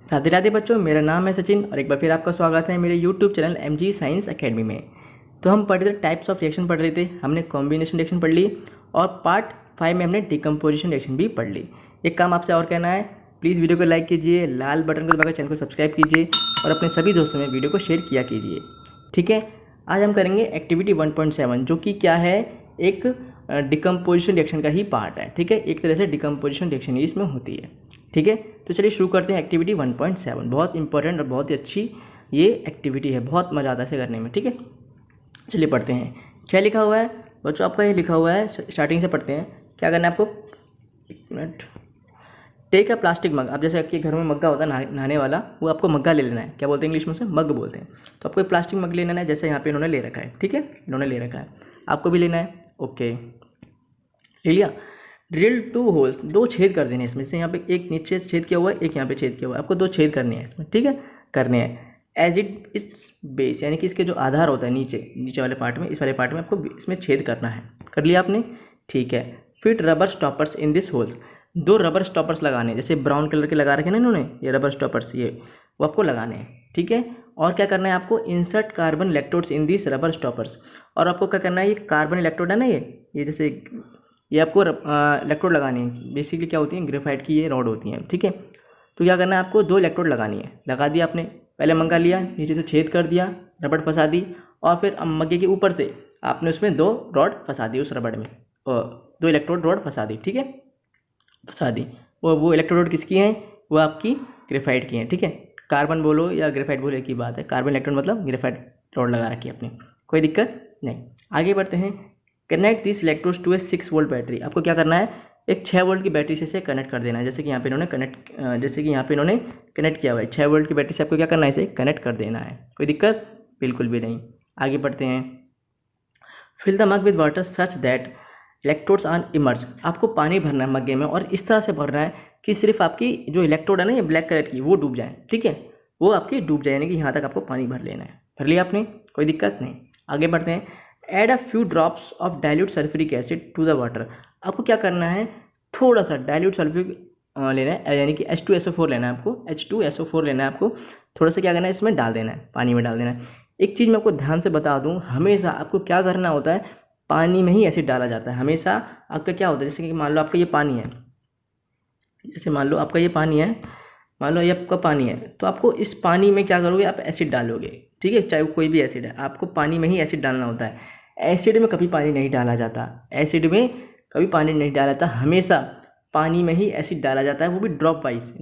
राधे राधे बच्चों, मेरा नाम है सचिन और एक बार फिर आपका स्वागत है मेरे YouTube channel MG science academy में। तो हम पढ़ रहे थे टाइप्स ऑफ रिएक्शन पढ़ रहे थे, हमने कॉम्बिनेशन रिएक्शन पढ़ ली और पार्ट 5 में हमने डिकम्पोजिशन रिएक्शन भी पढ़ ली। एक काम आपसे और कहना है, प्लीज़ वीडियो को लाइक कीजिए, लाल बटन को दबाकर चैनल को सब्सक्राइब कीजिए और अपने सभी दोस्तों में वीडियो को शेयर किया कीजिए। ठीक है, आज हम करेंगे एक्टिविटी 1.7 जो कि क्या है, एक डिकम्पोजिशन रिएक्शन का ही पार्ट है। ठीक है, एक तरह से डिकम्पोजिशन रिएक्शन ही इसमें होती है। ठीक है, तो चलिए शुरू करते हैं एक्टिविटी 1.7। बहुत इंपॉर्टेंट और बहुत ही अच्छी ये एक्टिविटी है, बहुत मज़ा आता है इसे करने में। ठीक है, चलिए पढ़ते हैं क्या लिखा हुआ है बच्चों। आपका ये लिखा हुआ है, स्टार्टिंग से पढ़ते हैं। क्या करना है आपको, एक मिनट। टेक अ प्लास्टिक मग। अब जैसे आपके घर में मग्गा होता है नहाने वाला, वो आपको मग्गा ले लेना है। क्या बोलते हैं इंग्लिश में, उसे मग बोलते हैं। तो आपको एक प्लास्टिक मग लेना है, जैसे यहाँ पे इन्होंने ले रखा है। ठीक है, इन्होंने ले रखा है, आपको भी लेना है। ओके, ले लिया। ड्रिल 2 होल्स, 2 छेद कर देने इसमें से। यहाँ पे एक नीचे छेद किया हुआ है, एक यहाँ पे छेद किया हुआ है, आपको 2 छेद करने हैं इसमें। ठीक है, करने हैं एज इट इट्स बेस, यानी कि इसके जो आधार होता है नीचे वाले पार्ट में, इस वाले पार्ट में आपको इसमें छेद करना है। कर लिया आपने, ठीक है। Fit rubber stoppers in this holes, 2 rubber stoppers लगाने हैं, जैसे ब्राउन कलर के लगा रखे ना इन्होंने, ये रबर स्टॉपर्स, ये वो आपको लगाने हैं। ठीक है, और क्या करना है आपको, insert carbon electrodes in this rubber stoppers. और आपको क्या करना है, ये कार्बन इलेक्ट्रोड है ना, ये जैसे ये आपको इलेक्ट्रोड लगानी है। बेसिकली क्या होती है, ग्रेफाइट की ये रॉड होती हैं। ठीक है, तो क्या करना है आपको, 2 इलेक्ट्रोड लगानी है। लगा दिया आपने, पहले मंगा लिया, नीचे से छेद कर दिया, रबड़ फंसा दी, और फिर मग्गे के ऊपर से आपने उसमें 2 रॉड फंसा दी उस रबड़ में, और 2 इलेक्ट्रोड रॉड फंसा दी। ठीक है, फंसा दी। वो इलेक्ट्रोड रॉड किसकी हैं, वो आपकी ग्रेफाइट की हैं। ठीक है, कार्बन बोलो या ग्रेफाइट बोलो, एक ही बात है। कार्बन इलेक्ट्रोड मतलब ग्रेफाइट रॉड लगा रखी है आपने, कोई दिक्कत नहीं। आगे बढ़ते हैं। Connect this electrodes to a 6 volt battery. आपको क्या करना है, एक 6 वोल्ट की बैटरी से इसे कनेक्ट कर देना है। जैसे कि यहाँ पे इन्होंने कनेक्ट किया हुआ है 6 वोल्ट की बैटरी से। आपको क्या करना है, इसे कनेक्ट कर देना है। कोई दिक्कत बिल्कुल भी नहीं। आगे बढ़ते हैं। Fill the mug with water such that electrodes are emerge. आपको पानी भरना है मग्गे में, और इस तरह से भरना है कि सिर्फ आपकी जो इलेक्ट्रोड है ना, ये ब्लैक कलर की, वो डूब जाए। ठीक है, वो आपकी डूब जाए, यानी कि यहाँ तक आपको पानी भर लेना है। भर लिया आपने, कोई दिक्कत नहीं। आगे बढ़ते हैं। Add a few drops of dilute sulphuric acid to the water. आपको क्या करना है, थोड़ा सा डाइल्यूट सल्फ्यूरिक लेना है, यानी कि H2SO4 लेना है आपको, H2SO4 लेना है आपको। थोड़ा सा क्या करना है, इसमें डाल देना है, पानी में डाल देना है। एक चीज़ मैं आपको ध्यान से बता दूं, हमेशा आपको क्या करना होता है, पानी में ही एसिड डाला जाता है हमेशा। आपका क्या होता है, जैसे कि मान लो आपका ये पानी है, जैसे मान लो आपका ये पानी है, मान लो ये आपका पानी है, तो आपको इस पानी में क्या करोगे, आप एसिड डालोगे। ठीक है, चाहे वो कोई भी एसिड है, आपको पानी में ही एसिड डालना होता है। एसिड में कभी पानी नहीं डाला जाता, एसिड में कभी पानी नहीं डाला जाता, हमेशा पानी में ही एसिड डाला जाता है, वो भी ड्रॉप वाइज,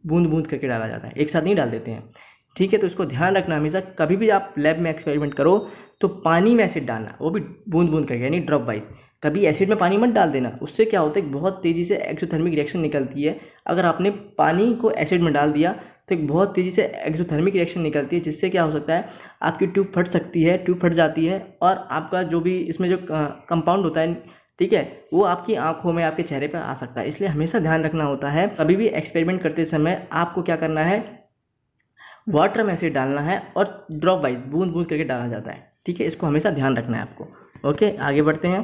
बूंद बूंद करके डाला जाता है, एक साथ नहीं डाल देते हैं। ठीक है, तो इसको ध्यान रखना, हमेशा कभी भी आप लैब में एक्सपेरिमेंट करो तो पानी में एसिड डालना, वो भी बूंद बूंद करके, यानी ड्रॉप वाइज। कभी एसिड में पानी मत डाल देना, उससे क्या होता है, बहुत तेज़ी से एक्सोथर्मिक रिएक्शन निकलती है। अगर आपने पानी को एसिड में डाल दिया तो एक बहुत तेज़ी से एक्सोथर्मिक रिएक्शन निकलती है, जिससे क्या हो सकता है, आपकी ट्यूब फट सकती है, ट्यूब फट जाती है, और आपका जो भी इसमें जो कंपाउंड होता है, ठीक है, वो आपकी आंखों में, आपके चेहरे पर आ सकता है। इसलिए हमेशा ध्यान रखना होता है, कभी भी एक्सपेरिमेंट करते समय आपको क्या करना है, वाटर में एसिड डालना है, और ड्रॉप वाइज बूंद बूंद करके डाला जाता है। ठीक है, इसको हमेशा ध्यान रखना है आपको। ओके, आगे बढ़ते हैं।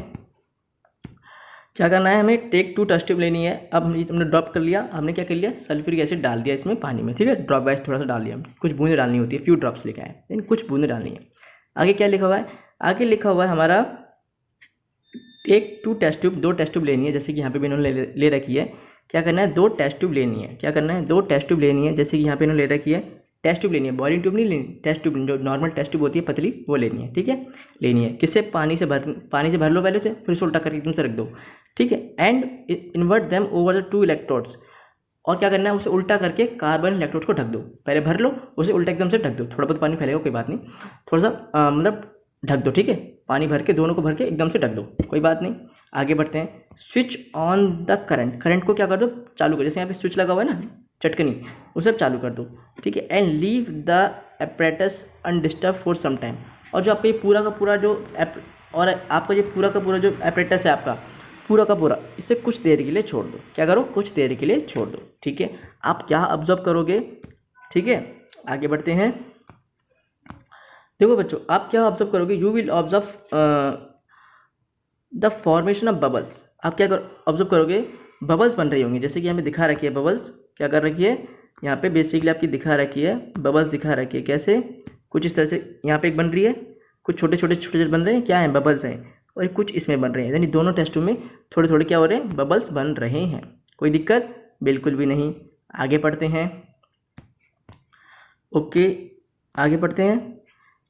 क्या करना है, हमें टेक 2 टेस्ट ट्यूब लेनी है। अब हमने ड्रॉप कर लिया, हमने क्या कर लिया, सल्फ्यूरिक एसिड डाल दिया इसमें पानी में। ठीक है, ड्रॉप वाइज थोड़ा सा डाल दिया, कुछ बूंदें डालनी होती है, फ्यू ड्रॉप्स लिखा है, यानी कुछ बूंदें डालनी है। आगे क्या लिखा हुआ है, आगे लिखा हुआ है हमारा take 2 test tube, 2 test tube लेनी है, जैसे कि यहाँ पे भी इन्होंने ले रखी है। क्या करना है, 2 टेस्ट ट्यूब लेनी है। क्या करना है, 2 टेस्ट ट्यूब लेनी है, जैसे कि यहाँ पे इन्होंने ले रखी है। टेस्ट ट्यूब लेनी है, बॉयलिंग ट्यूब नहीं लेनी, टेस्ट ट्यूब जो नॉर्मल टेस्ट ट्यूब होती है पतली, वो लेनी है। ठीक है, लेनी है, किससे, पानी से भर लो पहले से, फिर उसे उल्टा करके एकदम से रख दो। ठीक है, and invert them over the 2 electrodes. और क्या करना है, उसे उल्टा करके कार्बन इलेक्ट्रोड्स को ढक दो। पहले भर लो, उसे उल्टा एकदम से ढक दो, थोड़ा बहुत पानी फैलेगा कोई बात नहीं, थोड़ा सा मतलब ढक दो। ठीक है, पानी भर के, दोनों को भर के एकदम से ढक दो, कोई बात नहीं। आगे बढ़ते हैं। Switch on the current, current को क्या कर दो, चालू कर, जैसे यहाँ पे स्विच लगा हुआ है ना, चटकनी, उसे चालू कर दो। ठीक है, and leave the apparatus undisturb for some time. और जो आपका ये पूरा का पूरा जो आपका ये पूरा का पूरा जो एपरेटस है आपका, पूरा का पूरा, इसे कुछ देर के लिए छोड़ दो। क्या करो, कुछ देर के लिए छोड़ दो। ठीक है, आप क्या ऑब्जर्व करोगे। ठीक है, आगे बढ़ते हैं। देखो बच्चों, आप क्या ऑब्जर्व करोगे, you will observe the formation of bubbles. आप क्या ऑब्जर्व करोगे, बबल्स बन रही होंगी, जैसे कि हमें दिखा रखी है बबल्स, क्या कर रखी है, यहाँ पे बेसिकली आपकी दिखा रखी है, बबल्स दिखा रखी है। कैसे? कुछ इस तरह से यहाँ पे एक बन रही है, कुछ छोटे छोटे बन रहे हैं, क्या है? बबल्स हैं। और कुछ इसमें बन रहे हैं, यानी दोनों टेस्ट ट्यूब में थोड़े थोड़े क्या हो रहे हैं? बबल्स बन रहे हैं। कोई दिक्कत? बिल्कुल भी नहीं। आगे पढ़ते हैं। ओके, आगे पढ़ते हैं।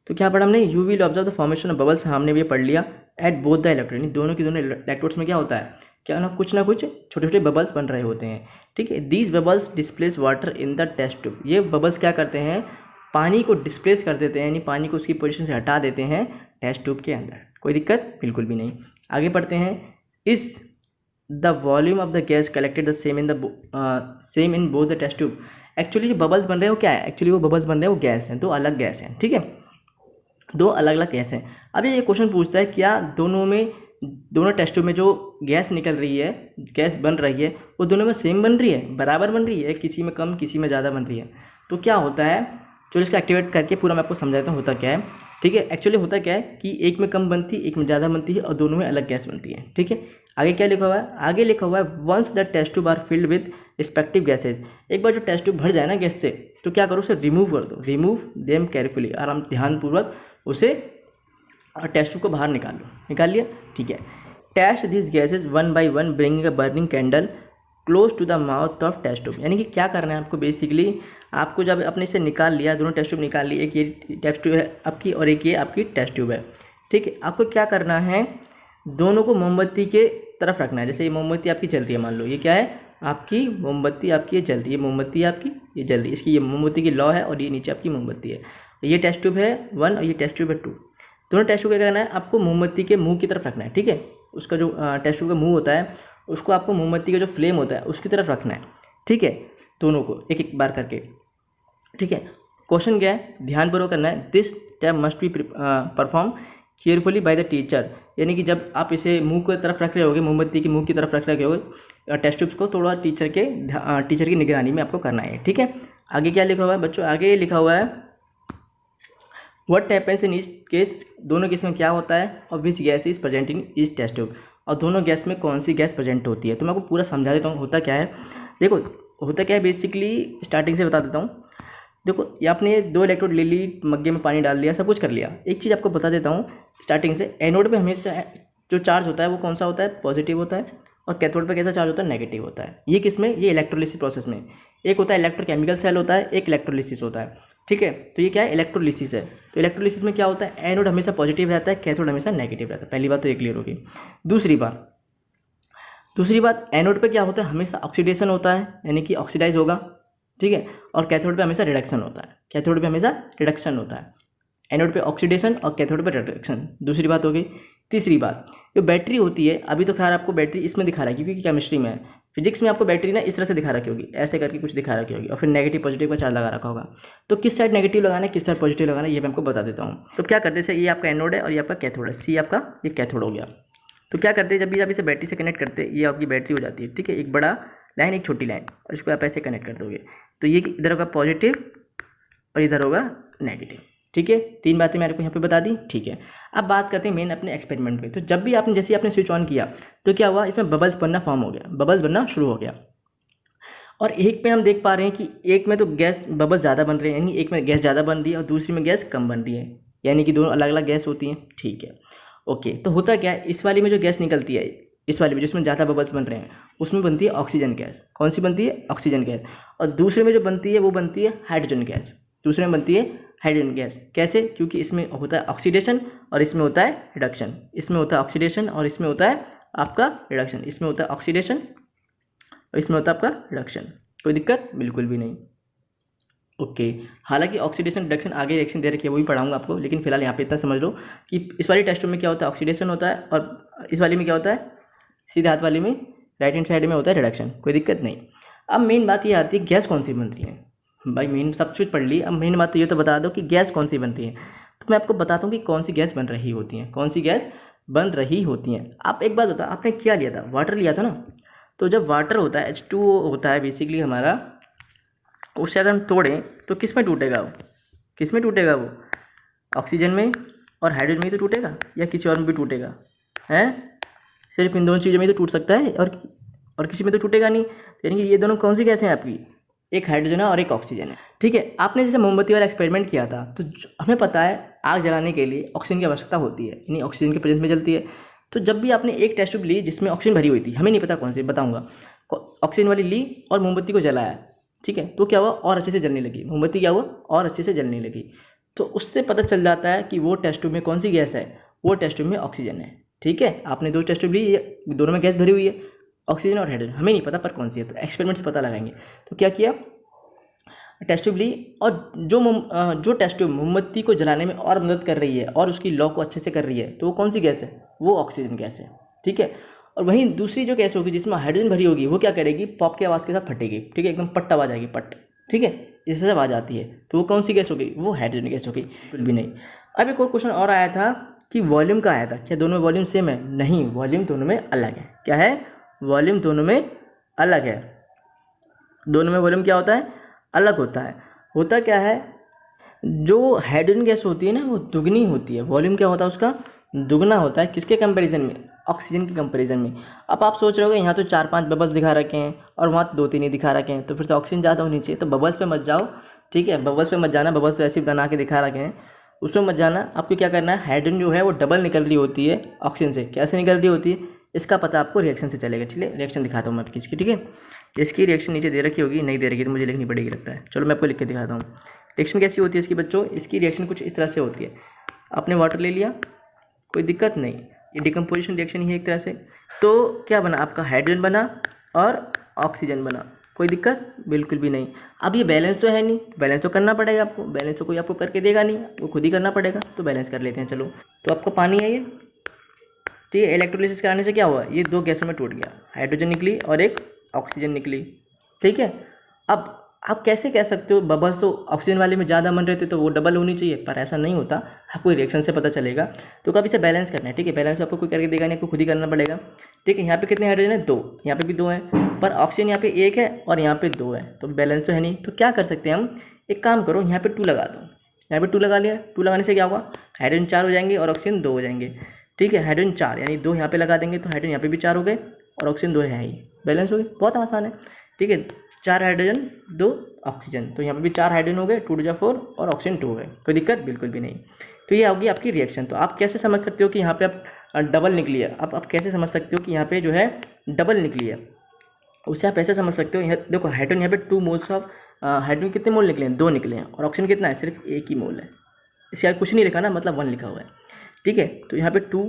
तो क्या पढ़ा हमने? You will observe the formation of bubbles, हमने भी पढ़ लिया। एट बोथ द इलेक्ट्रोड, दोनों की दोनों इलेक्ट्रोड्स में क्या होता है? क्या ना कुछ छोटे छोटे बबल्स बन रहे होते हैं। ठीक है, these bubbles displace water in the test tube. ये बबल्स क्या करते हैं? पानी को डिस्प्लेस कर देते हैं, यानी पानी को उसकी पोजीशन से हटा देते हैं टेस्ट ट्यूब के अंदर। कोई दिक्कत? बिल्कुल भी नहीं। आगे पढ़ते हैं। Is the volume of the gas collected the same in both the test tube. Actually जो बबल्स बन रहे हैं वो क्या है? एक्चुअली वो बबल्स बन रहे हैं वो गैस हैं, दो अलग गैस हैं। ठीक है, दो अलग अलग गैस हैं। अब ये क्वेश्चन पूछता है क्या दोनों टेस्ट ट्यूब में जो गैस निकल रही है, गैस बन रही है, वो दोनों में सेम बन रही है, बराबर बन रही है, किसी में कम किसी में ज़्यादा बन रही है? तो क्या होता है, चलो इसका एक्टिवेट करके पूरा मैं आपको समझाता हूँ होता क्या है। ठीक है, एक्चुअली होता क्या है कि एक में कम बनती है, एक में ज़्यादा बनती है, और दोनों में अलग गैस बनती है। ठीक है, आगे क्या लिखा हुआ है? आगे लिखा हुआ है once the test tube are filled with respective gases. एक बार जो टेस्ट ट्यूब भर जाए ना गैस से, तो क्या करो? उसे रिमूव कर दो। रिमूव देम केयरफुली, आराम ध्यानपूर्वक उसे टेस्ट ट्यूब को बाहर निकाल लिया। ठीक है, test this gases one by one bringing a burning candle close to the mouth of test tube. यानी कि क्या करना है आपको? बेसिकली आपको जब अपने से निकाल लिया, दोनों टेस्ट ट्यूब निकाल लिए, एक ये टेस्ट ट्यूब है आपकी और एक ये आपकी टेस्ट ट्यूब है। ठीक है, आपको क्या करना है? दोनों को मोमबत्ती के तरफ रखना है। जैसे ये मोमबत्ती आपकी जल रही है, मान लो ये क्या है? आपकी मोमबत्ती आपकी ये जल रही है, मोमबत्ती आपकी ये जल रही है, इसकी ये मोमबत्ती की लौ है और ये नीचे आपकी मोमबत्ती है। ये टेस्ट ट्यूब है 1 और ये टेस्ट ट्यूब है 2। दोनों टेस्ट ट्यूब क्या करना है? आपको मोमबत्ती के मुंह की तरफ रखना है। ठीक है, उसका जो टेस्ट ट्यूब का मुंह होता है, उसको आपको मोमबत्ती का जो फ्लेम होता है उसकी तरफ रखना है। ठीक है, दोनों को एक एक बार करके। ठीक है, क्वेश्चन क्या है? ध्यानपूर्वक करना है। This step must be perform carefully by the teacher. यानी कि जब आप इसे मुंह की तरफ रख रहे होगे, मोमबत्ती की मुंह की तरफ रख रहे होगे, टेस्ट ट्यूब्स को थोड़ा टीचर की निगरानी में आपको करना है। ठीक है, आगे क्या लिखा हुआ है बच्चों? आगे लिखा हुआ है what happens in each case. दोनों केस में क्या होता है? और which gas is present in each test tube, और दोनों गैस में कौन सी गैस प्रेजेंट होती है। तो मैं आपको पूरा समझा देता हूँ होता क्या है। देखो होता क्या है, बेसिकली स्टार्टिंग से बता देता हूँ। देखो ये आपने 2 इलेक्ट्रोड ले ली, मग्गे में पानी डाल लिया, सब कुछ कर लिया। एक चीज़ आपको बता देता हूँ स्टार्टिंग से, एनोड पे हमेशा जो चार्ज होता है वो कौन सा होता है? पॉजिटिव होता है। और कैथोड पे कैसा चार्ज होता है? नेगेटिव होता है। ये किस में? ये इलेक्ट्रोलिसिस प्रोसेस में। एक होता है इलेक्ट्रोकेमिकल सेल होता है, एक इलेक्ट्रोलिसिस होता है। ठीक है, तो ये क्या है? इलेक्ट्रोलिसिस है। तो इलेक्ट्रोलिसिस में क्या होता है? एनोड हमेशा पॉजिटिव रहता है, कैथोड हमेशा नेगेटिव रहता है। पहली बात तो ये क्लियर होगी। दूसरी बात एनोड पे क्या होता है? हमेशा ऑक्सीडेशन होता है, यानी कि ऑक्सीडाइज होगा। ठीक है, और कैथोड पे हमेशा रिडक्शन होता है। कैथोड पे हमेशा रिडक्शन होता है। एनोड पे ऑक्सीडेशन और कैथोड पे रिडक्शन। दूसरी बात हो गई। तीसरी बात, जो बैटरी होती है, अभी तो खैर आपको बैटरी इसमें दिखा रहा है क्योंकि केमिस्ट्री में है। फिजिक्स में आपको बैटरी ना इस तरह से दिखा रखी होगी, ऐसे करके कुछ दिखा रखी होगी, और फिर नेगेटिव पॉजिटिव का चार्ज लगा रखा होगा। तो किस साइड नेगेटिव लगाना है, किस साइड पॉजिटिव लगाना है, ये मैं आपको बता देता हूँ। तो क्या करते हैं, ये आपका एनोड है और ये आपका कैथोड है। सी आपका ये कैथोड हो गया। तो क्या करते हैं, जब भी आप इसे बैटरी से कनेक्ट करते हैं, ये आपकी बैटरी हो जाती है। ठीक है, एक बड़ा लाइन एक छोटी लाइन, और इसको आप ऐसे कनेक्ट कर दोगे तो ये इधर होगा पॉजिटिव और इधर होगा नेगेटिव। ठीक है, 3 बातें मैंने आपको यहाँ पे बता दी। ठीक है, अब बात करते हैं मेन अपने एक्सपेरिमेंट पे। तो जब भी आपने जैसे आपने स्विच ऑन किया तो क्या हुआ? इसमें बबल्स बनना फॉर्म हो गया, बबल्स बनना शुरू हो गया। और एक पे हम देख पा रहे हैं कि एक में तो गैस बबल्स ज़्यादा बन रहे हैं, यानी एक में गैस ज़्यादा बन रही है और दूसरी में गैस कम बन रही है, यानी कि दोनों अलग अलग गैस होती हैं। ठीक है, ओके। तो होता क्या है, इस वाली में जो गैस निकलती है, इस वाली में जिसमें ज़्यादा बबल्स बन रहे हैं, उसमें बनती है ऑक्सीजन गैस। कौन सी बनती है? Oxygen gas. और दूसरे में जो बनती है वो बनती है हाइड्रोजन गैस। दूसरे में बनती है हाइड्रोजन गैस। कैसे? क्योंकि इसमें होता है ऑक्सीडेशन और इसमें होता है रिडक्शन। इसमें होता है ऑक्सीडेशन और इसमें होता है आपका रिडक्शन। इसमें होता है ऑक्सीडेशन और इसमें होता है आपका रिडक्शन। कोई दिक्कत? बिल्कुल भी नहीं। ओके, हालांकि ऑक्सीडेशन रिडक्शन आगे रिएक्शन दे रखी है, वो भी पढ़ाऊंगा आपको, लेकिन फिलहाल यहाँ पे इतना समझ लो कि इस वाली टेस्ट में क्या होता है? ऑक्सीडेशन होता है, और इस वाली में क्या होता है? सीधे हाथ वाली में राइट हैंड साइड में होता है रिडक्शन। कोई दिक्कत नहीं। अब मेन बात ये आती है गैस कौन सी बन रही है। भाई मेन सब कुछ पढ़ ली, अब मेन बात तो ये तो बता दो कि गैस कौन सी बन रही है। तो मैं आपको बताता हूँ कि कौन सी गैस बन रही होती है, कौन सी गैस बन रही होती हैं। आप एक बात बताओ, आपने क्या लिया था? वाटर लिया था ना। तो जब वाटर होता है H2O होता है बेसिकली हमारा, उसे अगर हम तोड़ें तो किस में टूटेगा वो? किस में टूटेगा वो? ऑक्सीजन में और हाइड्रोजन में ही तो टूटेगा, या किसी और में भी टूटेगा? हैं, सिर्फ इन दोनों चीज़ों में तो टूट सकता है और किसी में तो टूटेगा नहीं। यानी कि ये दोनों कौन सी गैस हैं आपकी? एक हाइड्रोजन है और एक ऑक्सीजन है। ठीक है, आपने जैसे मोमबत्ती वाला एक्सपेरिमेंट किया था, तो हमें पता है आग जलाने के लिए ऑक्सीजन की आवश्यकता होती है, यानी ऑक्सीजन के प्रेजेंस में जलती है। तो जब भी आपने एक टेस्ट ट्यूब ली जिसमें ऑक्सीजन भरी हुई थी, हमें नहीं पता कौन सी, बताऊंगा, ऑक्सीजन वाली ली और मोमबत्ती को जलाया, ठीक है, तो क्या हुआ, और अच्छे से जलने लगी मोमबत्ती, क्या हुआ, और अच्छे से जलने लगी। तो उससे पता चल जाता है कि वो टेस्ट ट्यूब में कौन सी गैस है, वो टेस्ट ट्यूब में ऑक्सीजन है। ठीक है, आपने 2 टेस्ट ट्यूब ली, दोनों में गैस भरी हुई है, ऑक्सीजन और हाइड्रोजन, हमें नहीं पता पर कौन सी है, तो एक्सपेरिमेंट से पता लगाएंगे। तो क्या किया, टेस्ट ट्यूब ली, और जो टेस्ट ट्यूब मोमबत्ती को जलाने में और मदद कर रही है और उसकी लॉ को अच्छे से कर रही है, तो वो कौन सी गैस है, वो ऑक्सीजन गैस है। ठीक है, और वहीं दूसरी जो गैस होगी जिसमें हाइड्रोजन भरी होगी, वो क्या करेगी, पॉप की आवाज़ के साथ फटेगी। ठीक है, एकदम पट्ट आवाज़ आएगी, पट्ट। ठीक है, इससे आवाज़ आती है, तो वो कौन सी गैस होगी, वो हाइड्रोजन गैस होगी। बिल्कुल भी नहीं। अब एक और क्वेश्चन और आया था कि वॉल्यूम का आया था, क्या दोनों में वॉल्यूम सेम है? नहीं, वॉल्यूम दोनों में अलग है। क्या है, वॉल्यूम दोनों में अलग है। दोनों में वॉल्यूम क्या होता है, अलग होता है। होता क्या है, जो हाइड्रोजन गैस होती है ना, वो दुगनी होती है, वॉल्यूम क्या होता है उसका, दुगना होता है। किसके कंपैरिजन में, ऑक्सीजन के कंपैरिजन में। अब आप सोच रहे होगे यहाँ तो 4-5 बबल्स दिखा रखे हैं और वहाँ 2-3 ही दिखा रखे हैं, तो फिर तो ऑक्सीजन ज़्यादा होनी चाहिए। तो बबल्स पे मत जाओ, ठीक है, बबल्स पे मत जाना, बबल्स तो ऐसे बना के दिखा रखे हैं, उसमें मत जाना। आपको क्या करना है, हाइड्रोजन जो है वो डबल निकल रही होती है ऑक्सीजन से। कैसे निकल रही होती है, इसका पता आपको रिएक्शन से चलेगा। ठीक है, रिएक्शन दिखाता हूँ मैं आपकी इसकी। ठीक है, इसकी रिएक्शन नीचे दे रखी होगी, नहीं दे रखी तो मुझे लिखनी पड़ेगी लगता है। चलो मैं आपको लिख के दिखाता हूँ। रिएक्शन कैसी होती है इसकी बच्चों, इसकी रिएक्शन कुछ इस तरह से होती है। आपने वाटर ले लिया, कोई दिक्कत नहीं, ये डिकम्पोजिशन रिएक्शन ही है एक तरह से। तो क्या बना आपका, हाइड्रोजन बना और ऑक्सीजन बना, कोई दिक्कत बिल्कुल भी नहीं। अब ये बैलेंस तो है नहीं, बैलेंस तो करना पड़ेगा आपको, बैलेंस तो कोई आपको करके देगा नहीं, वो खुद ही करना पड़ेगा। तो बैलेंस कर लेते हैं। चलो, तो आपका पानी है ये, ठीक है, इलेक्ट्रोलिसिस कराने से क्या हुआ, ये 2 गैसों में टूट गया, हाइड्रोजन निकली और एक ऑक्सीजन निकली। ठीक है, अब आप कैसे कह सकते हो बबल्स तो ऑक्सीजन वाले में ज़्यादा बन रहे थे तो वो डबल होनी चाहिए, पर ऐसा नहीं होता, आपको रिएक्शन से पता चलेगा। तो कब इसे बैलेंस करना है, ठीक है, बैलेंस आपको कोई करके देगा नहीं, आपको खुद ही करना पड़ेगा। ठीक है, यहाँ पे कितने हाइड्रोजन है, 2, यहाँ पे भी 2 है, पर ऑक्सीजन यहाँ पे 1 है और यहाँ पे 2 है, तो बैलेंस तो है नहीं। तो क्या कर सकते हैं हम, एक काम करो, यहाँ पे 2 लगा दो, यहाँ पे 2 लगा लिया, 2 लगाने से क्या होगा, हाइड्रोजन 4 हो जाएंगे और ऑक्सीजन 2 हो जाएंगे। ठीक है, हाइड्रोजन 4 यानी 2 यहाँ पे लगा देंगे तो हाइड्रोजन यहाँ पे भी 4 हो गए और ऑक्सीजन 2 है ही, बैलेंस हो गए। बहुत आसान है। ठीक है, 4 हाइड्रोजन 2 ऑक्सीजन, तो यहाँ पे भी 4 हाइड्रोजन हो गए, 2 2 4 और ऑक्सीजन 2 हो गए, कोई दिक्कत बिल्कुल भी नहीं। तो ये होगी आपकी रिएक्शन। तो आप कैसे समझ सकते हो कि यहाँ पे आप डबल निकली है, आप कैसे समझ सकते हो कि यहाँ पे जो है डबल निकली है, उसे आप ऐसे समझ सकते हो। यहाँ देखो, हाइड्रोजन यहाँ पे 2 मोल्स ऑफ हाइड्रोजन कितने मोल निकले हैं, 2 निकले हैं, और ऑक्सीजन कितना है, सिर्फ 1 ही मोल है। इसके आगे कुछ नहीं लिखा ना, मतलब 1 लिखा हुआ है। ठीक है, तो यहाँ पे 2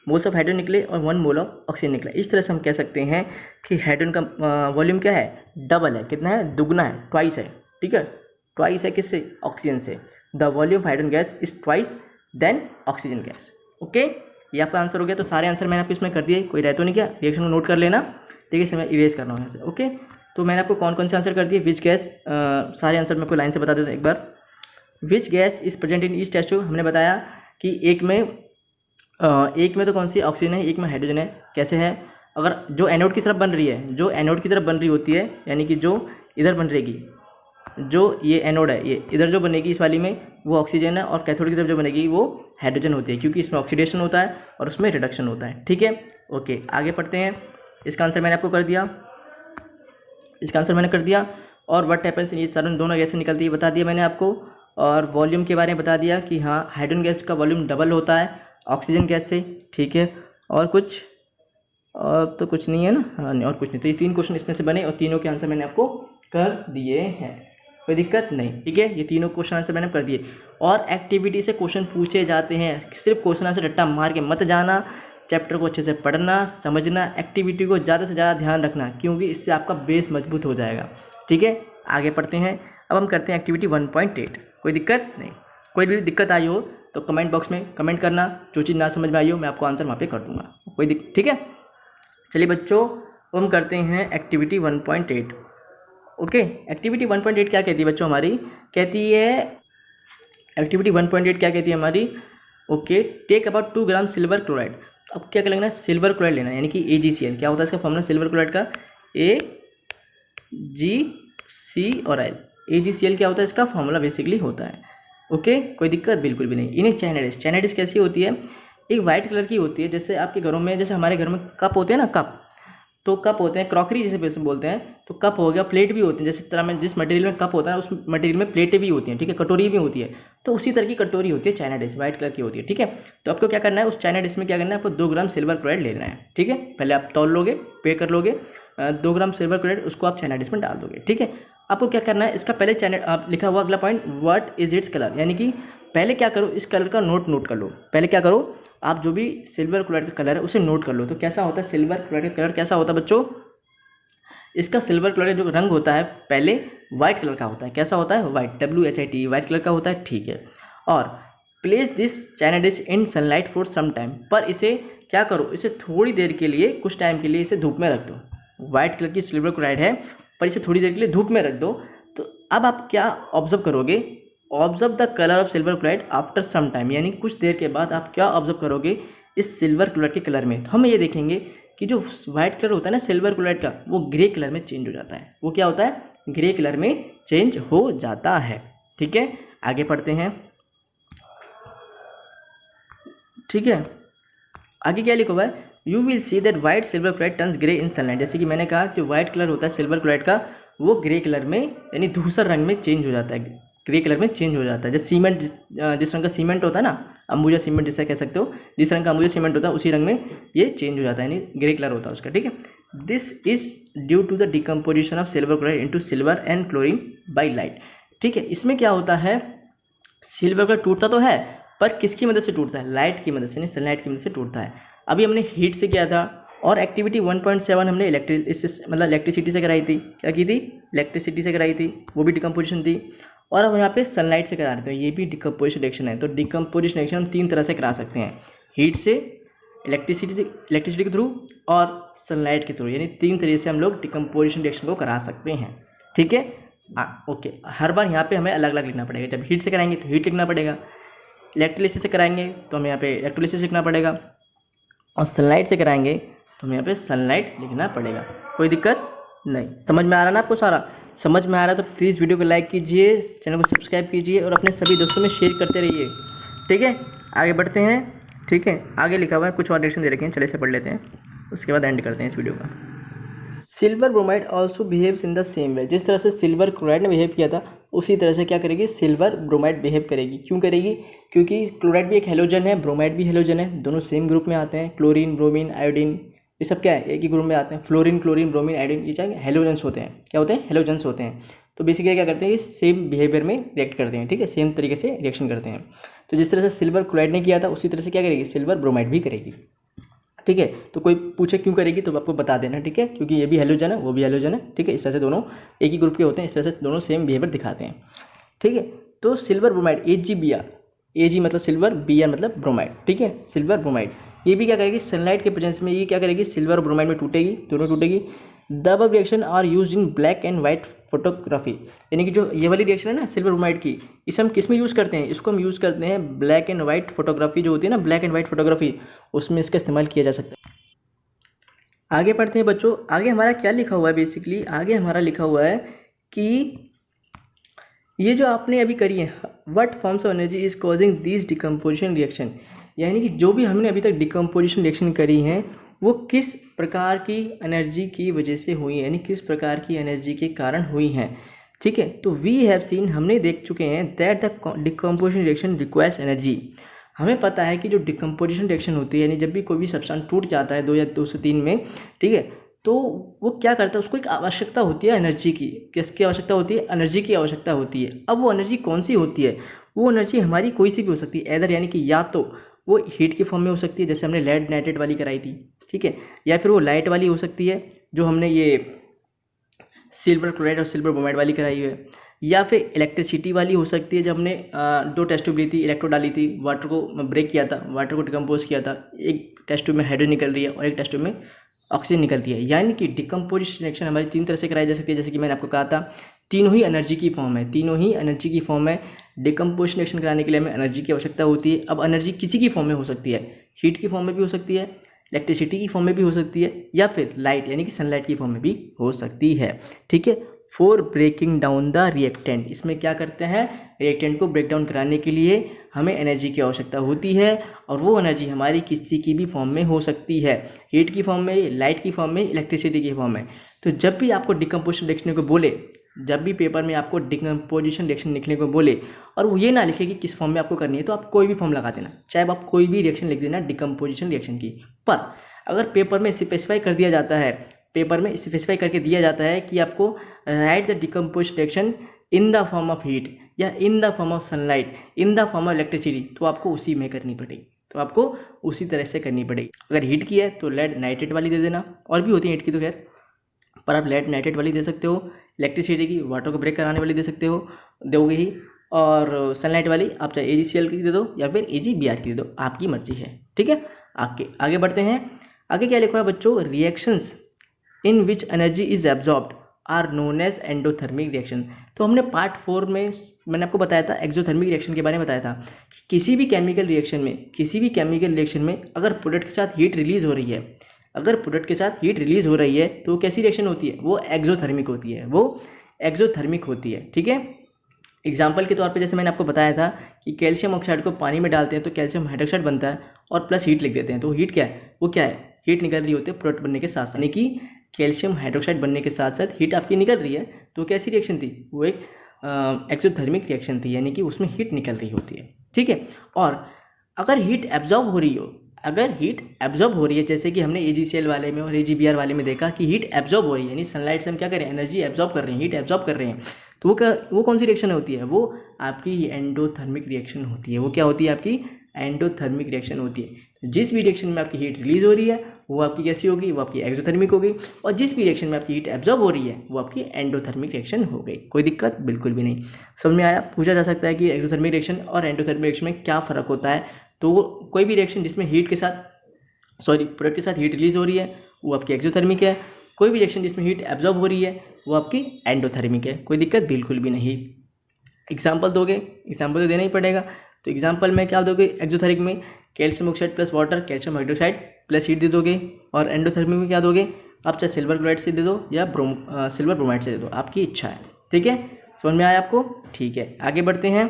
मोल्स ऑफ हाइड्रोजन निकले और 1 मोल ऑफ ऑक्सीजन निकला। इस तरह से हम कह सकते हैं कि हाइड्रोजन का वॉल्यूम क्या है, डबल है, कितना है, दुगना है, ट्वाइस है। ठीक है, ट्वाइस है किससे, ऑक्सीजन से। The volume of hydrogen gas is twice than oxygen gas. Okay, ये आपका आंसर हो गया। तो सारे आंसर मैंने आपको इसमें कर दिए, कोई रह तो नहीं क्या, रिएक्शन को नोट कर लेना। ठीक है, इसे मैं इरेज कर रहा हूँ यहाँ से। ओके, तो मैंने आपको कौन कौन से आंसर कर दिए, विच गैस, सारे आंसर मैं आपको लाइन से बता देता हूँ एक बार। Which gas is present in each test tube, हमने बताया कि एक में तो कौन सी ऑक्सीजन है, एक में हाइड्रोजन है। कैसे है, अगर जो एनोड की तरफ बन रही है, जो एनोड की तरफ बन रही होती है, यानी कि जो इधर बन रहेगी, जो ये एनोड है, ये इधर जो बनेगी इस वाली में, वो ऑक्सीजन है, और कैथोड की तरफ जो बनेगी वो हाइड्रोजन होती है, क्योंकि इसमें ऑक्सीडेशन होता है और उसमें रिडक्शन होता है। ठीक है, ओके, आगे पढ़ते हैं। इसका आंसर मैंने आपको कर दिया, इसका आंसर मैंने कर दिया। और व्हाट हैपेंस, ये सारे दोनों गैसें निकलती है बता दिया मैंने आपको। और वॉल्यूम के बारे में बता दिया कि हाँ, हाइड्रोजन गैस का वॉल्यूम डबल होता है ऑक्सीजन गैस से। ठीक है, और कुछ, और तो कुछ नहीं है ना, हाँ नहीं और कुछ नहीं। तो ये 3 क्वेश्चन इसमें से बने और तीनों के आंसर मैंने आपको कर दिए हैं, कोई दिक्कत नहीं। ठीक है, ये तीनों क्वेश्चन आंसर मैंने कर दिए। और एक्टिविटी से क्वेश्चन पूछे जाते हैं, सिर्फ क्वेश्चन आंसर रट्टा मार के मत जाना, चैप्टर को अच्छे से पढ़ना, समझना, एक्टिविटी को ज़्यादा से ज़्यादा ध्यान रखना, क्योंकि इससे आपका बेस मजबूत हो जाएगा। ठीक है, आगे पढ़ते हैं। अब हम करते हैं एक्टिविटी 1.8। कोई दिक्कत नहीं, कोई भी दिक्कत आई हो तो कमेंट बॉक्स में कमेंट करना, जो चीज़ ना समझ में आई हो मैं आपको आंसर वहाँ पे कर दूँगा, कोई ठीक है। चलिए बच्चों, हम करते हैं एक्टिविटी 1.8। ओके, एक्टिविटी 1.8 क्या कहती है बच्चों हमारी, कहती है एक्टिविटी 1.8 क्या कहती है हमारी, okay, take about 2 gram silver chloride. अब क्या लेना है, सिल्वर क्लोराइड लेना है, यानी कि AgCl। क्या होता है इसका फॉर्मूला सिल्वर क्लोराइड का, AgC और L। AgCl क्या होता है इसका फॉर्मूला बेसिकली होता है। ओके, कोई दिक्कत बिल्कुल भी नहीं। इन्हें चाइनाडिस, चाइनाडिस कैसी होती है, एक वाइट कलर की होती है, जैसे आपके घरों में, जैसे हमारे घर में कप होते हैं ना, कप, तो कप होते हैं, क्रॉकरी जिसे वैसे बोलते हैं, तो कप हो गया, प्लेट भी होती है, जैसे तरह में जिस मटेरियल में कप होता है उस मटेरियल में प्लेटें भी होती हैं, ठीक है, कटोरी भी होती है, तो उसी तरह की कटोरी होती है चाइना डिश, व्हाइट कलर की होती है, ठीक है। तो आपको क्या करना है, उस चाइना डिश में क्या करना है, आपको 2 ग्राम सिल्वर क्लोराइड लेना है, ठीक है। पहले आप तौल लोगे, पे कर लोगे, 2 ग्राम सिल्वर क्लोराइड उसको आप चाइना डिश में डाल दोगे, ठीक है। आपको क्या करना है, इसका पहले चाइना आप लिखा हुआ अगला point, what is its colour, यानी कि पहले क्या करो, इस कलर का नोट कर लो। पहले क्या करो, आप जो भी सिल्वर क्लोराइड का कलर है उसे नोट कर लो। तो कैसा होता है सिल्वर क्लोराइड का कलर, कैसा होता है बच्चों, इसका सिल्वर क्लोराइड जो रंग होता है पहले वाइट कलर का होता है, कैसा होता है, वाइट, WHIT, वाइट कलर का होता है, ठीक है। और place this china dish in sunlight for some time, पर इसे क्या करो, इसे थोड़ी देर के लिए, कुछ टाइम के लिए इसे धूप में रख दो। वाइट कलर की सिल्वर क्लोराइड है, पर इसे थोड़ी देर के लिए धूप में रख दो। तो अब आप क्या ऑब्जर्व करोगे, observe the colour of silver chloride after some time, यानी कुछ देर के बाद आप क्या ऑब्जर्व करोगे इस सिल्वर क्लोराइड के कलर में। तो हम ये देखेंगे कि जो वाइट कलर होता है ना सिल्वर क्लोराइड का, वो ग्रे कलर में चेंज हो जाता है। वो क्या होता है, ग्रे कलर में चेंज हो जाता है, ठीक है। आगे पढ़ते हैं, ठीक है। आगे क्या लिखा हुआ है, you will see that white silver chloride turns grey in sunlight, जैसे कि मैंने कहा जो वाइट कलर होता है सिल्वर क्लोराइड का, वो ग्रे कलर में यानी धूसर रंग में चेंज हो जाता है, ग्रे कलर में चेंज हो जाता है। जैसे सीमेंट, जिस रंग का सीमेंट होता है ना, अंबुजा सीमेंट जिसे कह सकते हो, जिस रंग का अंबुजा सीमेंट होता है उसी रंग में ये चेंज हो जाता है, यानी ग्रे कलर होता है उसका, ठीक है। This is due to the decomposition of silver chloride into silver and chlorine by light, ठीक है। इसमें क्या होता है, सिल्वर क्लोराइड टूटता तो है, पर किसकी मदद से टूटता है, लाइट की मदद से, नहीं सनलाइट की मदद से टूटता है। अभी हमने हीट से किया था, और एक्टिविटी 1.7 हमने इलेक्ट्रिसिटी से कराई थी, क्या की थी, इलेक्ट्रिसिटी से कराई थी, वो भी डिकम्पोजिशन थी। और अब यहाँ पे सनलाइट से करा रहे हैं, तो ये भी डिकम्पोजिशन रिएक्शन है। तो डिकम्पोजिशन रिएक्शन हम 3 तरह से करा सकते हैं, हीट से, इलेक्ट्रिसिटी के थ्रू और सनलाइट के थ्रू, यानी 3 तरीके से हम लोग डिकम्पोजिशन रिएक्शन को करा सकते हैं, ठीक है। ओके, हर बार यहाँ पे हमें अलग अलग लिखना पड़ेगा। जब हीट से कराएंगे तो हीट लिखना पड़ेगा, इलेक्ट्रोलिसिस से कराएंगे तो हमें यहाँ पे इलेक्ट्रोलिसिस लिखना पड़ेगा, और सनलाइट से कराएंगे तो हमें यहाँ पे सनलाइट लिखना पड़ेगा। कोई दिक्कत नहीं, समझ में आ रहा ना आपको सारा, समझ में आ रहा है तो प्लीज़ वीडियो को लाइक कीजिए, चैनल को सब्सक्राइब कीजिए और अपने सभी दोस्तों में शेयर करते रहिए, ठीक है। आगे बढ़ते हैं, ठीक है। आगे लिखा हुआ है, कुछ और डायरेक्शन दे रखे हैं, चले से पढ़ लेते हैं, उसके बाद एंड करते हैं इस वीडियो का। Silver bromide also behaves in the same way, जिस तरह से सिल्वर क्लोराइड ने बिहेव किया था उसी तरह से क्या करेगी, सिल्वर ब्रोमाइड बिहेव करेगी। क्यों करेगी, क्योंकि क्लोराइड भी एक हेलोजन है, ब्रोमाइड भी हेलोजन है, दोनों सेम ग्रुप में आते हैं। क्लोरीन, ब्रोमीन, आयोडीन, ये सब क्या है, एक ही ग्रुप में आते हैं। फ्लोरीन, क्लोरीन, ब्रोमीन, आयोडीन, ये चाहे हेलोजेंस होते हैं, क्या होते हैं, हेलोजेंस होते हैं। तो बेसिकली क्या करते हैं, ये सेम बिहेवियर में रिएक्ट करते हैं, ठीक है, सेम तरीके से रिएक्शन करते हैं। तो जिस तरह से सिल्वर क्लोराइड ने किया था उसी तरह से क्या करेगी, सिल्वर ब्रोमाइड भी करेगी, ठीक है। तो कोई पूछे क्यों करेगी तो आपको बता देना, ठीक है, क्योंकि ये भी हेलोजन है, वो भी हेलोजन है, ठीक है। इस तरह से दोनों एक ही ग्रुप के होते हैं, इस तरह से दोनों सेम बिहेवियर दिखाते हैं, ठीक है। तो सिल्वर ब्रोमाइड, AgBr, Ag मतलब सिल्वर, Br मतलब ब्रोमाइड, ठीक है, सिल्वर ब्रोमाइड, ये भी क्या करेगी, सनलाइट के प्रेजेंस में ये क्या करेगी, सिल्वर और ब्रोमाइड में टूटेगी, दोनों टूटेगी। The above reaction are used in black and white photography, यानी कि जो ये वाली रिएक्शन है ना सिल्वर ब्रोमाइड की, इसे हम किस में यूज़ करते हैं, इसको हम यूज़ करते हैं ब्लैक एंड वाइट फोटोग्राफी जो होती है ना, ब्लैक एंड वाइट फोटोग्राफी, उसमें इसका इस्तेमाल किया जा सकता है। आगे पढ़ते हैं बच्चों, आगे हमारा क्या लिखा हुआ है, बेसिकली आगे हमारा लिखा हुआ है कि ये जो आपने अभी करी है, what forms of energy is causing this decomposition reaction, यानी कि जो भी हमने अभी तक डिकम्पोजिशन रिएक्शन करी है वो किस प्रकार की एनर्जी की वजह से हुई है, यानी किस प्रकार की एनर्जी के कारण हुई हैं, ठीक है। तो वी हैव सीन, हमने देख चुके हैं that the decomposition reaction requires energy, हमें पता है कि जो डिकम्पोजिशन रिएक्शन होती है, यानी जब भी कोई भी सब्सटेंस टूट जाता है 2 या 2 से 3 में, ठीक है, तो वो क्या करता है, उसको एक आवश्यकता होती है एनर्जी की, किसकी आवश्यकता होती है, एनर्जी की आवश्यकता होती है। अब वो एनर्जी कौन सी होती है, वो एनर्जी हमारी कोई सी भी हो सकती है, एदर यानी कि या तो वो हीट के फॉर्म में हो सकती है, जैसे हमने लेड नाइट्रेट वाली कराई थी, ठीक है, या फिर वो लाइट वाली हो सकती है जो हमने ये सिल्वर क्लोराइड और सिल्वर ब्रोमाइड वाली कराई है, या फिर इलेक्ट्रिसिटी वाली हो सकती है, जब हमने 2 टेस्ट ट्यूब ली थी, इलेक्ट्रो डाली थी, वाटर को ब्रेक किया था, वाटर को डिकम्पोज किया था, एक टेस्ट ट्यूब में हाइड्रोजन निकल रही है और एक टेस्ट ट्यूब में ऑक्सीजन निकल रही है, यानी कि डिकम्पोजिशन रिएक्शन हमारी 3 तरह से कराई जा सकती है। जैसे कि मैंने आपको कहा था, तीनों ही एनर्जी की फॉर्म है, तीनों ही एनर्जी की फॉर्म है। डिकम्पोजिशन रिएक्शन कराने के लिए हमें एनर्जी की आवश्यकता होती है। अब एनर्जी किसी की फॉर्म में हो सकती है, हीट की फॉर्म में भी हो सकती है, इलेक्ट्रिसिटी की फॉर्म में भी हो सकती है, या फिर लाइट यानी कि सनलाइट की फॉर्म में भी हो सकती है, ठीक है। For breaking down the reactant, इसमें क्या करते हैं, रिएक्टेंट को ब्रेक डाउन कराने के लिए हमें एनर्जी की आवश्यकता होती है, और वो एनर्जी हमारी किसी की भी फॉर्म में हो सकती है, हीट की फॉर्म में, लाइट की फॉर्म में, इलेक्ट्रिसिटी की फॉर्म में। तो जब भी आपको डिकम्पोजिशन लिखने को बोले, जब भी पेपर में आपको डिकम्पोजिशन रिएक्शन लिखने को बोले और वो ये ना लिखे कि किस फॉर्म में आपको करनी है, तो आप कोई भी फॉर्म लगा देना, चाहे आप कोई भी रिएक्शन लिख देना डिकम्पोजिशन रिएक्शन की। पर अगर पेपर में स्पेसिफाई कर दिया जाता है, पेपर में स्पेसिफाई करके दिया जाता है कि आपको write the decomposition reaction in the form of heat या in the form of sunlight, in the form of electricity, तो आपको उसी में करनी पड़ेगी, तो आपको उसी तरह से करनी पड़ेगी। अगर हीट की है तो लेड नाइट्रेट वाली दे देना, और भी होती है हीट की तो खैर, पर आप लेड नाइट्रेट वाली दे सकते हो। इलेक्ट्रिसिटी की वाटर को ब्रेक कराने वाली दे सकते हो, दोगे ही। और सनलाइट वाली आप चाहे AgCl की दे दो या फिर AgBr की दे दो, आपकी मर्जी है, ठीक है। आगे बढ़ते हैं। आगे क्या लिखा है बच्चों, reactions in which energy is absorbed are known as endothermic reaction. तो हमने पार्ट 4 में मैंने आपको बताया था, एक्सोथर्मिक रिएक्शन के बारे में बताया था कि किसी भी केमिकल रिएक्शन में अगर प्रोडक्ट के साथ हीट रिलीज हो रही है, अगर प्रोडक्ट के साथ हीट रिलीज हो रही है तो वो कैसी रिएक्शन होती है, वो एक्सोथर्मिक होती है, ठीक है। एग्जाम्पल के तौर पे जैसे मैंने आपको बताया था कि कैल्शियम ऑक्साइड को पानी में डालते हैं तो कैल्शियम हाइड्रोक्साइड बनता है, और प्लस हीट लिख देते हैं, तो हीट क्या है, वो क्या है, हीट निकल रही होती है प्रोडक्ट बनने के साथ साथ, यानी कि कैल्शियम हाइड्रोक्साइड बनने के साथ साथ हीट आपकी निकल रही है, तो कैसी रिएक्शन थी, वो एक एक्सोथर्मिक रिएक्शन थी, यानी कि उसमें हीट निकल रही होती है, ठीक है। और अगर हीट एब्जॉर्ब हो रही है, जैसे कि हमने AgCl वाले में और AgBr वाले में देखा कि हीट एब्जॉर्ब हो रही है, यानी सनलाइट से हम क्या कर रहे हैं, एनर्जी एब्जॉर्ब कर रहे हैं, हीट एब्जॉर्ब कर रहे हैं, तो वो कौन सी रिएक्शन होती है, वो आपकी एंडोथर्मिक रिएक्शन होती है। वो क्या होती है, आपकी एंडोथर्मिक रिएक्शन होती है। तो जिस भी रिएक्शन में आपकी हीट रिलीज हो रही है वो आपकी कैसी होगी, वो आपकी एक्सोथर्मिक होगी, और जिस भी रिएक्शन में आपकी हीट एब्जॉर्ब हो रही है वो आपकी एंडोथर्मिक रिएक्शन हो गई। कोई दिक्कत बिल्कुल भी नहीं, समझ में आया। पूछा जा सकता है कि एक्सोथर्मिक रिएक्शन और एंडोथर्मिक रिएक्शन में क्या फ़र्क होता है, तो कोई भी रिएक्शन जिसमें प्रोडक्ट के साथ हीट रिलीज हो रही है वो आपकी एक्सोथर्मिक है, कोई भी रिएक्शन जिसमें हीट एब्जॉर्ब हो रही है वो आपकी एंडोथर्मिक है। कोई दिक्कत बिल्कुल भी नहीं। एग्जाम्पल दोगे, एग्जाम्पल तो देना ही पड़ेगा। तो एग्जाम्पल में क्या दोगे, एक्सोथर्मिक में calcium oxide plus water, calcium hydroxide plus heat दे दोगे, और एंडोथर्मिक में क्या दोगे, आप चाहे सिल्वर क्लोराइड से दे दो या सिल्वर ब्रोमाइड से दे दो, आपकी इच्छा है, ठीक है। समझ में आया आपको, ठीक है। आगे बढ़ते हैं।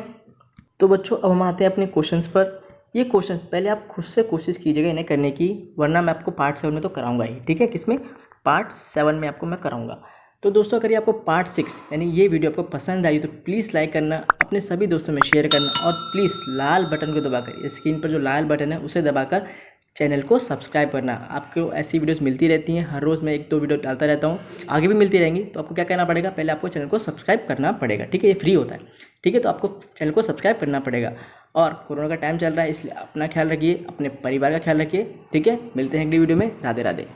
तो बच्चों अब हम आते हैं अपने क्वेश्चंस पर। ये क्वेश्चंस पहले आप खुद से कोशिश कीजिएगा इन्हें करने की, वरना मैं आपको पार्ट 7 में तो कराऊंगा ही, ठीक है। किसमें, पार्ट 7 में आपको मैं कराऊंगा। तो दोस्तों अगर ये आपको पार्ट 6 यानी ये वीडियो आपको पसंद आई तो प्लीज़ लाइक करना, अपने सभी दोस्तों में शेयर करना, और प्लीज़ लाल बटन को दबाकर, स्क्रीन पर जो लाल बटन है उसे दबाकर चैनल को सब्सक्राइब करना। आपको ऐसी वीडियोस मिलती रहती हैं, हर रोज़ मैं 1-2 वीडियो डालता रहता हूँ, आगे भी मिलती रहेंगी। तो आपको क्या करना पड़ेगा, पहले आपको चैनल को सब्सक्राइब करना पड़ेगा, ठीक है। ये फ्री होता है, ठीक है। तो आपको चैनल को सब्सक्राइब करना पड़ेगा। और कोरोना का टाइम चल रहा है इसलिए अपना ख्याल रखिए, अपने परिवार का ख्याल रखिए, ठीक है। मिलते हैं अगली वीडियो में। राधे राधे।